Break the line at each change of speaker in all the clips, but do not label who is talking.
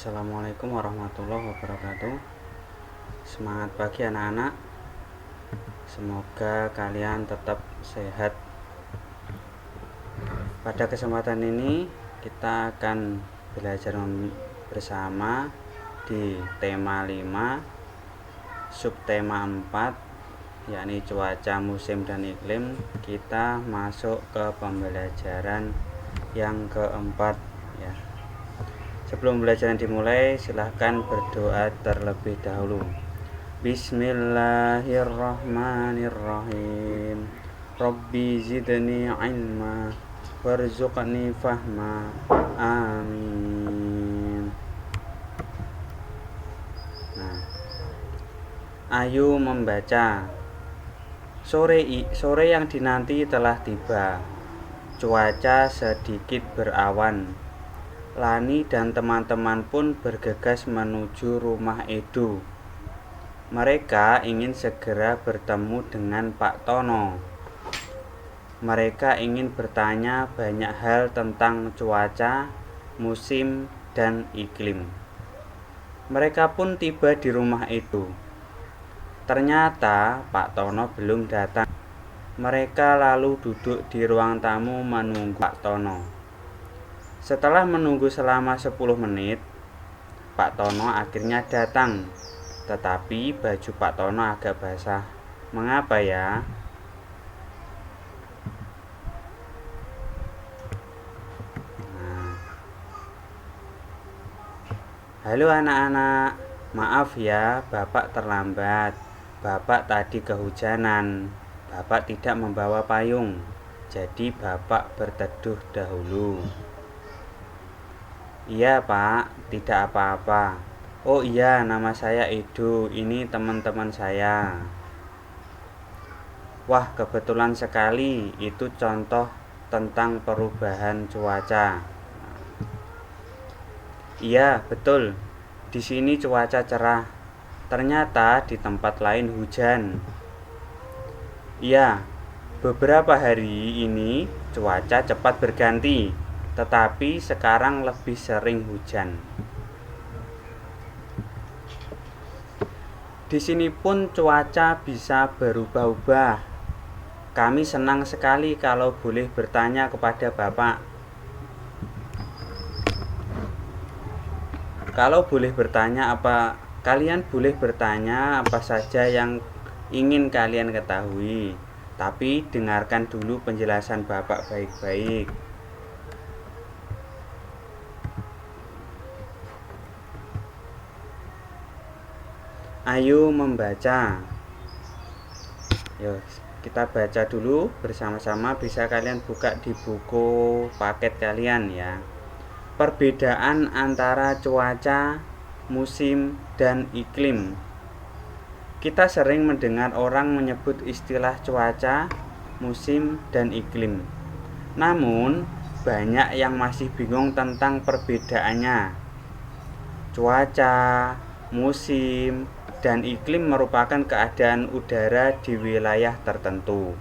Assalamualaikum warahmatullahi wabarakatuh. Semangat pagi anak-anak. Semoga kalian tetap sehat. Pada kesempatan ini kita akan belajar bersama di tema 5, subtema 4, yakni cuaca, musim, dan iklim. Kita masuk ke pembelajaran yang keempat ya. Sebelum pembelajaran dimulai, silahkan berdoa terlebih dahulu. Bismillahirrahmanirrahim. Rabbi zidni ilma warzuqni fahma. Amin. Ayo membaca. Sore yang dinanti telah tiba. Cuaca sedikit berawan. Lani dan teman-teman pun bergegas menuju rumah Edo. Mereka ingin segera bertemu dengan Pak Tono. Mereka ingin bertanya banyak hal tentang cuaca, musim, dan iklim. Mereka pun tiba di rumah Edo. Ternyata Pak Tono belum datang. Mereka lalu duduk di ruang tamu menunggu Pak Tono. Setelah menunggu selama 10 menit, Pak Tono akhirnya datang. Tetapi baju Pak Tono agak basah. Mengapa ya? Halo anak-anak, maaf ya Bapak terlambat. Bapak tadi kehujanan. Bapak tidak membawa payung. Jadi Bapak berteduh dahulu. Iya Pak, tidak apa-apa. Oh iya, nama saya Edo. Ini teman-teman saya. Wah, kebetulan sekali. Itu contoh tentang perubahan cuaca. Iya, betul. Di sini cuaca cerah. Ternyata di tempat lain hujan. Iya, beberapa hari ini cuaca cepat berganti. Tetapi sekarang lebih sering hujan. Di sini pun cuaca bisa berubah-ubah. Kami senang sekali kalau boleh bertanya kepada Bapak. Kalau boleh bertanya kalian boleh bertanya apa saja yang ingin kalian ketahui. Tapi dengarkan dulu penjelasan Bapak baik-baik. Ayo membaca. Yuk, kita baca dulu bersama-sama. Bisa kalian buka di buku paket kalian ya. Perbedaan antara cuaca, musim, dan iklim. Kita sering mendengar orang menyebut istilah cuaca, musim, dan iklim. Namun, banyak yang masih bingung tentang perbedaannya. Cuaca, musim, dan iklim merupakan keadaan udara di wilayah tertentu.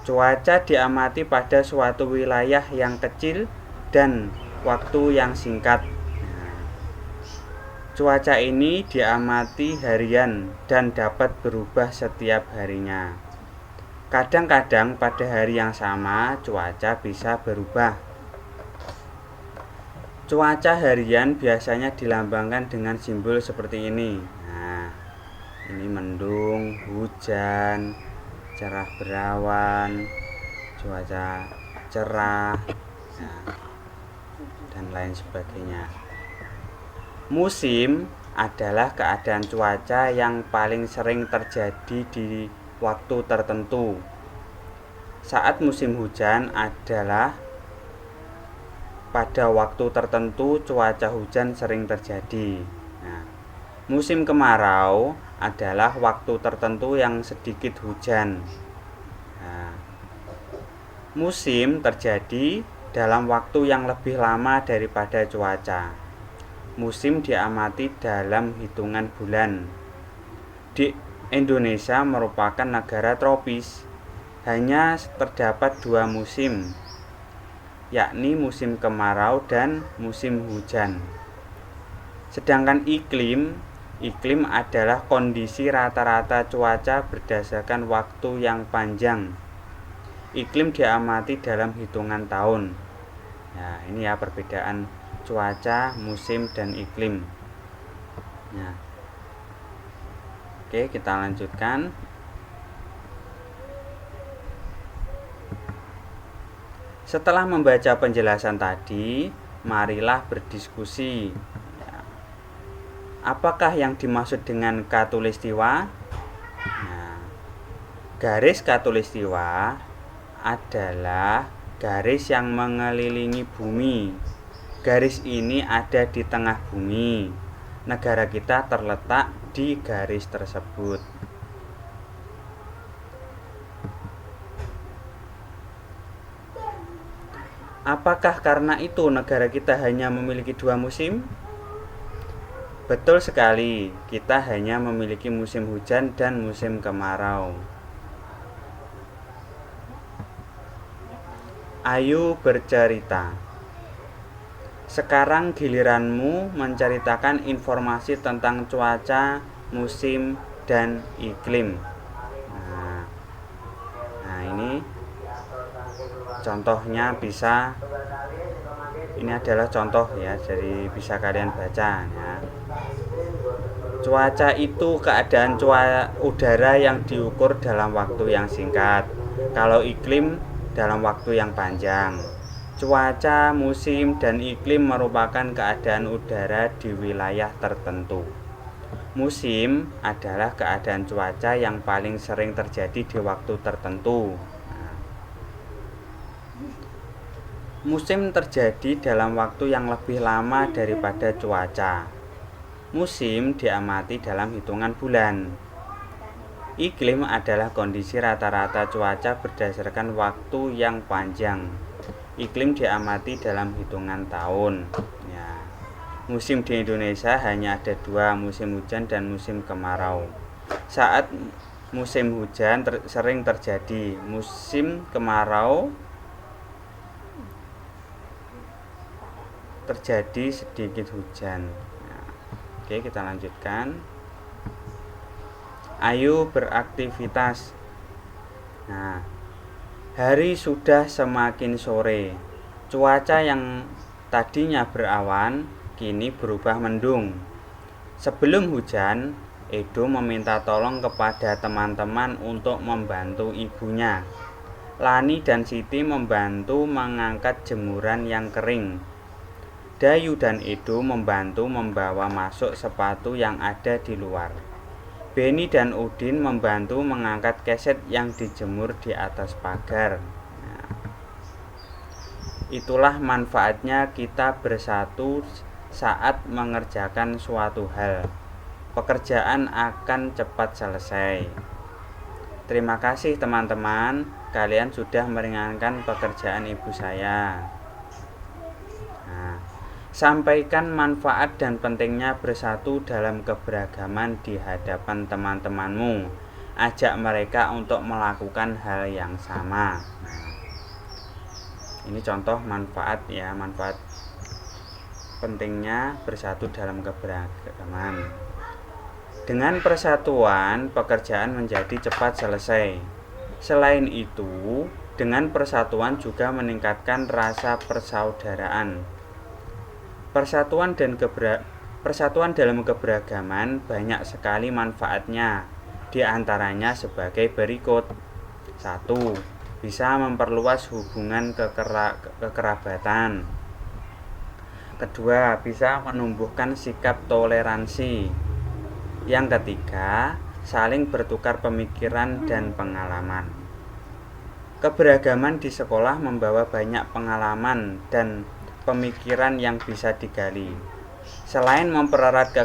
Cuaca diamati pada suatu wilayah yang kecil dan waktu yang singkat. Cuaca ini diamati harian dan dapat berubah setiap harinya. Kadang-kadang pada hari yang sama cuaca bisa berubah. Cuaca harian biasanya dilambangkan dengan simbol seperti ini. Nah, ini mendung, hujan, cerah berawan, cuaca cerah, dan lain sebagainya. Musim adalah keadaan cuaca yang paling sering terjadi di waktu tertentu. Saat musim hujan adalah pada waktu tertentu cuaca hujan sering terjadi. Nah, musim kemarau adalah waktu tertentu yang sedikit hujan. Nah, musim terjadi dalam waktu yang lebih lama daripada cuaca. Musim diamati dalam hitungan bulan. Di Indonesia merupakan negara tropis. Hanya terdapat 2 musim, yakni musim kemarau dan musim hujan. Sedangkan iklim adalah kondisi rata-rata cuaca berdasarkan waktu yang panjang. Iklim diamati dalam hitungan tahun. Nah, ini ya perbedaan cuaca, musim, dan iklim. Nah, oke, kita lanjutkan. Setelah membaca penjelasan tadi, marilah berdiskusi. Apakah yang dimaksud dengan khatulistiwa? Nah, garis khatulistiwa adalah garis yang mengelilingi bumi. Garis ini ada di tengah bumi. Negara kita terletak di garis tersebut. Apakah karena itu negara kita hanya memiliki 2 musim? Betul sekali, kita hanya memiliki musim hujan dan musim kemarau. Ayo bercerita. Sekarang giliranmu menceritakan informasi tentang cuaca, musim, dan iklim. Nah ini contohnya ini adalah contoh ya, jadi bisa kalian baca ya. Cuaca itu keadaan udara yang diukur dalam waktu yang singkat. Kalau iklim dalam waktu yang panjang. Cuaca, musim, dan iklim merupakan keadaan udara di wilayah tertentu. Musim adalah keadaan cuaca yang paling sering terjadi di waktu tertentu. Musim terjadi dalam waktu yang lebih lama daripada cuaca. Musim diamati dalam hitungan bulan. Iklim adalah kondisi rata-rata cuaca berdasarkan waktu yang panjang. Iklim diamati dalam hitungan tahun. Ya. Musim di Indonesia hanya ada 2, musim hujan dan musim kemarau. Saat musim hujan sering terjadi, musim kemarau terjadi sedikit hujan. Nah, oke, kita lanjutkan. Ayo beraktivitas. Nah, hari sudah semakin sore. Cuaca yang tadinya berawan kini berubah mendung. Sebelum hujan, Edo meminta tolong kepada teman-teman untuk membantu ibunya. Lani dan Siti membantu mengangkat jemuran yang kering. Dayu dan Edo membantu membawa masuk sepatu yang ada di luar. Beni dan Udin membantu mengangkat keset yang dijemur di atas pagar. Nah, itulah manfaatnya kita bersatu saat mengerjakan suatu hal. Pekerjaan akan cepat selesai. Terima kasih teman-teman, kalian sudah meringankan pekerjaan ibu saya. Sampaikan manfaat dan pentingnya bersatu dalam keberagaman di hadapan teman-temanmu. Ajak mereka untuk melakukan hal yang sama. Ini contoh manfaat ya, manfaat pentingnya bersatu dalam keberagaman. Dengan persatuan, pekerjaan menjadi cepat selesai. Selain itu, dengan persatuan juga meningkatkan rasa persaudaraan. Persatuan dalam keberagaman banyak sekali manfaatnya. Di antaranya sebagai berikut. 1. Bisa memperluas hubungan kekerabatan. 2. Bisa menumbuhkan sikap toleransi. Yang ketiga, saling bertukar pemikiran dan pengalaman. Keberagaman di sekolah membawa banyak pengalaman dan pemikiran yang bisa digali. Selain mempererat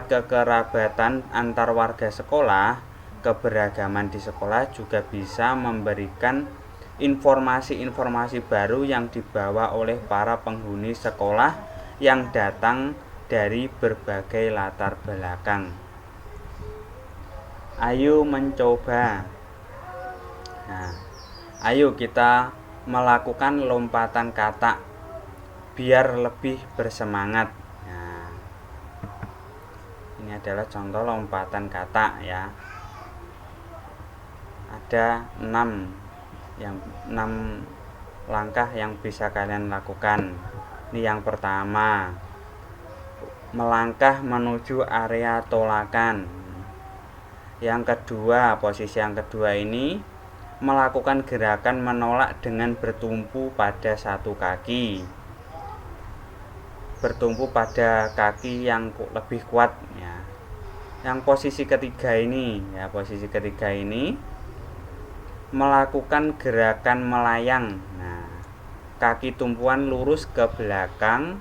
kekerabatan antar warga sekolah, keberagaman di sekolah juga bisa memberikan informasi-informasi baru yang dibawa oleh para penghuni sekolah yang datang dari berbagai latar belakang. Ayo mencoba. Nah, ayo kita melakukan lompatan kata biar lebih bersemangat. Nah, ini adalah contoh lompatan kata ya. Ada 6 langkah yang bisa kalian lakukan. Ini yang pertama, melangkah menuju area tolakan. Yang kedua, posisi yang kedua ini melakukan gerakan menolak dengan bertumpu pada satu kaki. Bertumpu pada kaki yang lebih kuat ya. Yang posisi ketiga ini melakukan gerakan melayang. Nah, kaki tumpuan lurus ke belakang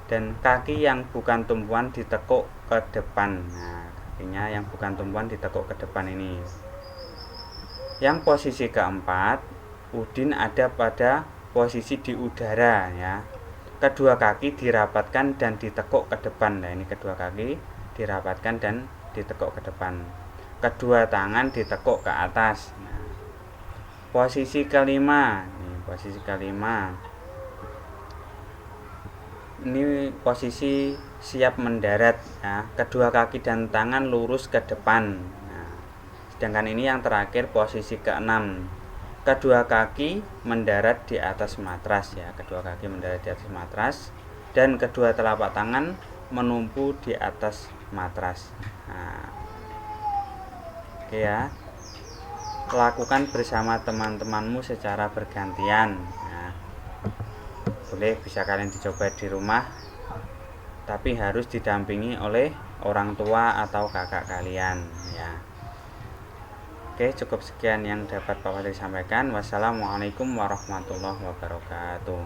dan kaki yang bukan tumpuan ditekuk ke depan. Nah, kakinya yang bukan tumpuan ditekuk ke depan ini. Yang posisi keempat, Udin ada pada posisi di udara ya. Kedua kaki dirapatkan dan ditekuk ke depan. Nah, ini kedua kaki dirapatkan dan ditekuk ke depan. Kedua tangan ditekuk ke atas. Nah, posisi kelima, ini posisi siap mendarat ya. Kedua kaki dan tangan lurus ke depan. Nah, sedangkan ini yang terakhir posisi keenam, kedua kaki mendarat di atas matras ya. Kedua kaki mendarat di atas matras dan kedua telapak tangan menumpu di atas matras. Nah, oke ya. Lakukan bersama teman-temanmu secara bergantian ya. Boleh, bisa kalian dicoba di rumah, tapi harus didampingi oleh orang tua atau kakak kalian ya. Oke, cukup sekian yang dapat Pak Fatri sampaikan. Wassalamualaikum warahmatullahi wabarakatuh.